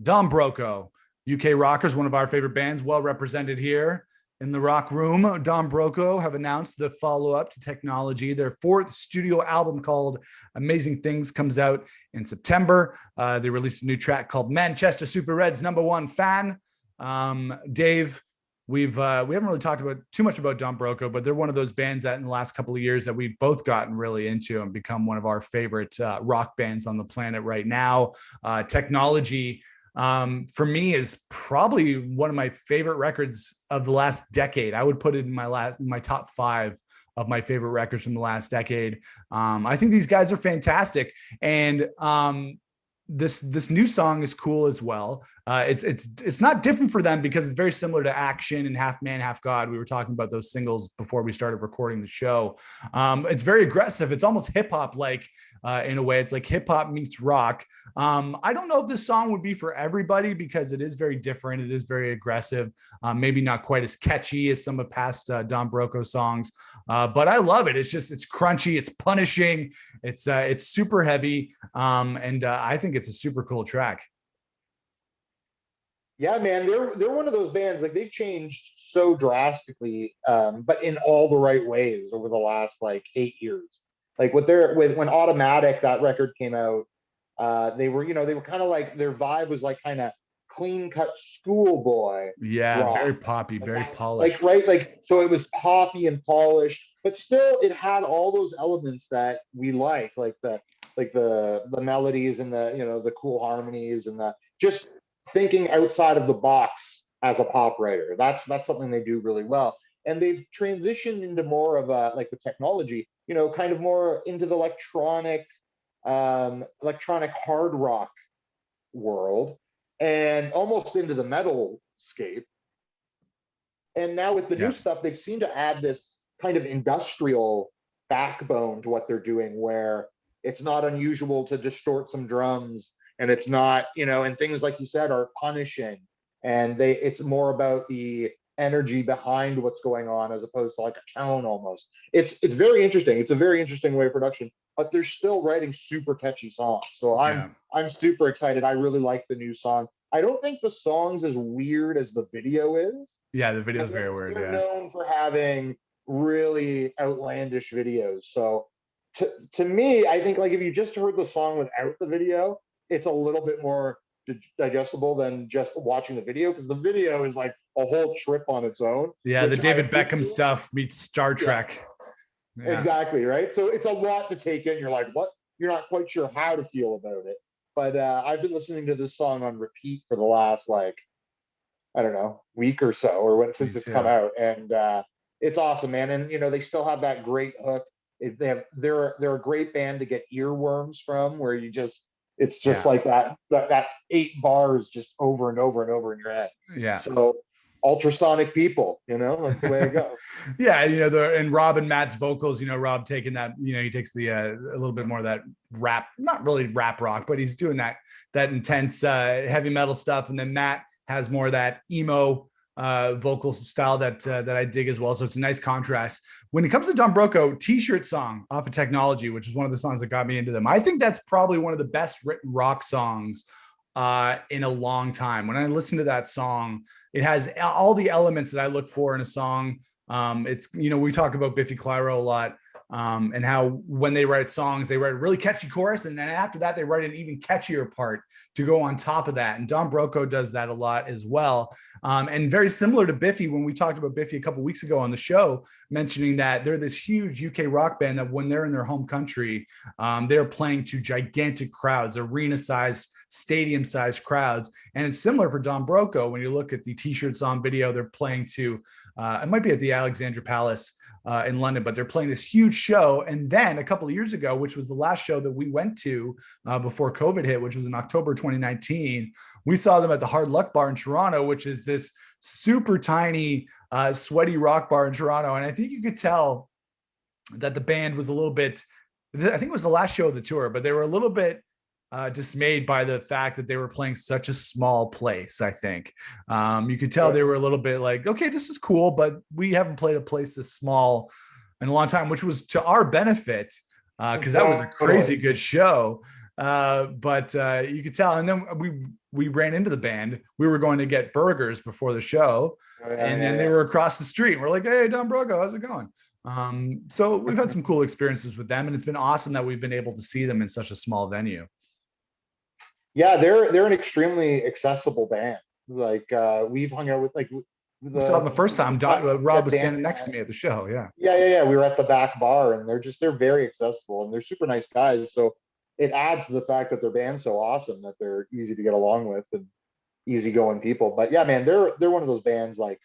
Don Broco, UK rockers, one of our favorite bands, well represented here in the rock room. Don Broco have announced the follow-up to Technology. Their fourth studio album called Amazing Things comes out in September. They released a new track called Manchester Super Reds #1 Fan. Dave, we haven't really talked about too much about Don Broco, but they're one of those bands that in the last couple of years that we've both gotten really into and become one of our favorite rock bands on the planet right now. Technology, for me, is probably one of my favorite records of the last decade. I would put it in my top 5 of my favorite records from the last decade. I think these guys are fantastic, and this new song is cool as well. It's not different for them because it's very similar to Action and Half Man Half God. We were talking about those singles before we started recording the show. It's very aggressive. It's almost hip hop like in a way. It's like hip hop meets rock. I don't know if this song would be for everybody because it is very different. It is very aggressive. Maybe not quite as catchy as some of past Don Broco songs, but I love it. It's crunchy. It's punishing. It's super heavy, and I think it's a super cool track. Yeah, man, they're one of those bands, like they've changed so drastically, but in all the right ways over the last like 8 years. Like when Automatic, that record came out, they were kind of like, their vibe was like kind of clean cut schoolboy Yeah, rock. very poppy, very Like polished. right, like so it was poppy and polished, but still it had all those elements that we like the melodies and the cool harmonies and the just thinking outside of the box as a pop writer. That's something they do really well. And they've transitioned into more of a, like with Technology, kind of more into the electronic hard rock world and almost into the metal scape. And now with the new Yeah. stuff, they've seemed to add this kind of industrial backbone to what they're doing, where it's not unusual to distort some drums, and it's not, and things like you said are punishing, and it's more about the energy behind what's going on as opposed to like a tone almost. It's very interesting. It's a very interesting way of production, but they're still writing super catchy songs. So I'm Yeah. I'm super excited. I really like the new song. I don't think the song's as weird as the video is. Yeah, the video And is very weird. they're Yeah. known for having really outlandish videos. So to me, I think like if you just heard the song without the video, it's a little bit more digestible than just watching the video, because the video is like a whole trip on its own, Yeah, the which I David Beckham appreciate. stuff meets Star Yeah, Trek. Yeah. exactly. Right. So it's a lot to take in. You're like, what? You're not quite sure how to feel about it. But I've been listening to this song on repeat for the last like, I don't know, week or so, or Me since it's come too. out, and it's awesome, man. And they still have that great hook. They're a great band to get earworms from, where it's just Yeah. like that 8 bars just over and over and over in your head. Yeah. So ultrasonic people, that's the way it goes. Yeah, and Rob and Matt's vocals, Rob taking that, he takes the a little bit more of that rap, not really rap rock, but he's doing that intense heavy metal stuff, and then Matt has more of that emo vocal style that I dig as well. So it's a nice contrast. When it comes to Don Broco, T-shirt song off of Technology, which is one of the songs that got me into them, I think that's probably one of the best written rock songs in a long time. When I listen to that song, it has all the elements that I look for in a song. It's, we talk about Biffy Clyro a lot, and how when they write songs, they write a really catchy chorus, and then after that, they write an even catchier part to go on top of that. And Don Broco does that a lot as well. And very similar to Biffy, when we talked about Biffy a couple weeks ago on the show, mentioning that they're this huge UK rock band that when they're in their home country, they're playing to gigantic crowds, arena-sized, stadium-sized crowds. And it's similar for Don Broco. When you look at the T-shirts on video, they're playing to, it might be at the Alexandra Palace in London, but they're playing this huge show. And then a couple of years ago, which was the last show that we went to before COVID hit, which was in October 2019, we saw them at the Hard Luck Bar in Toronto, which is this super tiny, sweaty rock bar in Toronto. And I think you could tell that the band was a little bit, I think it was the last show of the tour, but they were a little bit dismayed by the fact that they were playing such a small place. I think you could tell they were a little bit like, okay, this is cool, but we haven't played a place this small in a long time, which was to our benefit because that was a crazy good show. But you could tell. And then we ran into the band. We were going to get burgers before the show, and then they were across the street. We're like, "Hey, Don Broco, how's it going?" So we've had some cool experiences with them, and it's been awesome that we've been able to see them in such a small venue. Yeah, they're an extremely accessible band. Like we've hung out with like We saw them the first time. Rob that was band. standing next to me at the show. Yeah. Yeah. We were at the back bar, and they're very accessible, and they're super nice guys. So it adds to the fact that their band's so awesome that they're easy to get along with and easygoing people. But yeah, man, they're one of those bands like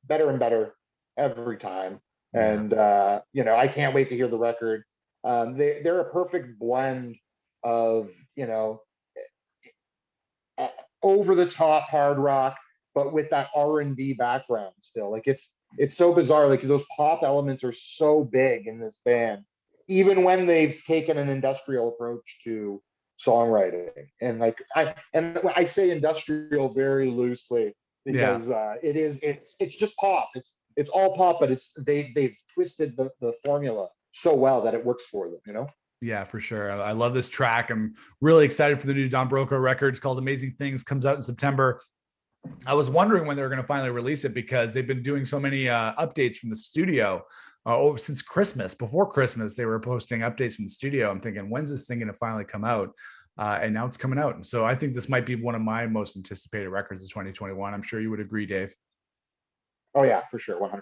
better and better every time. Yeah. And I can't wait to hear the record. They're a perfect blend of uh, over the top hard rock, but with that R&B background still. Like it's so bizarre. Like those pop elements are so big in this band, even when they've taken an industrial approach to songwriting. And I say industrial very loosely because it's just pop. It's all pop, but they've twisted the formula so well that it works for them. Yeah, for sure. I love this track. I'm really excited for the new Don Broco record. It's called Amazing Things, comes out in September. I was wondering when they were going to finally release it because they've been doing so many updates from the studio since Christmas. Before Christmas, they were posting updates from the studio. I'm thinking, when's this thing going to finally come out? And now it's coming out. And so I think this might be one of my most anticipated records of 2021. I'm sure you would agree, Dave. Oh yeah, for sure, 100%.